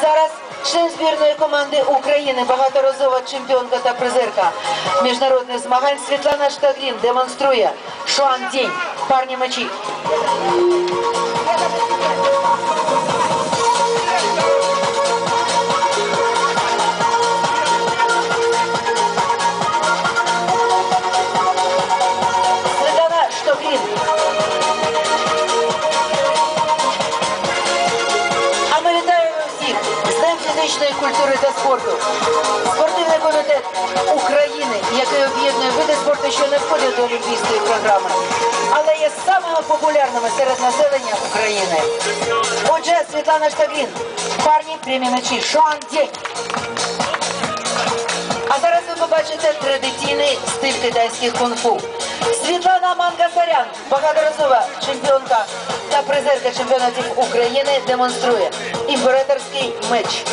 зараз член збірної команди України, багаторазова чемпіонка та призерка міжнародних змагань Світлана Штаглін демонструє шуан-день. Парні мечі. Світлана Штаглін. А ми вітаємо всіх з Днем фізичної культури та спорту. Спортивний комітет України, який об'єднує види спорту, що не входять до олімпійської програми, але є самими популярними серед населення України. Отже, Світлана Штаглін, парні прямі мечі, шуан-день. А зараз ви побачите традиційний стиль китайських кунг-фу. Світлана Мангасарян, багаторазова чемпіонка та призерка чемпіонатів України, демонструє імператорський меч.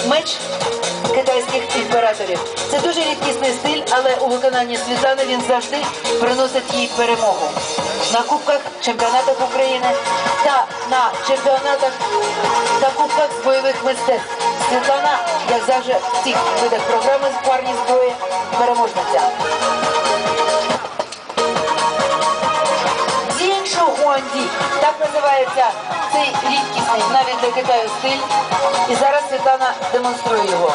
Меч китайських імператорів. Це дуже рідкісний стиль, але у виконанні Світлани він завжди приносить їй перемогу. На кубках, чемпіонатах України та на чемпіонатах та кубках з бойових мистецтв. Світлана, як завжди, в цих видах програми з парні зброї переможниця. Дзінь-шу Гуанді. Так називається цей рідкісний навіть для Китаю стиль. І зараз Світлана демонструє його.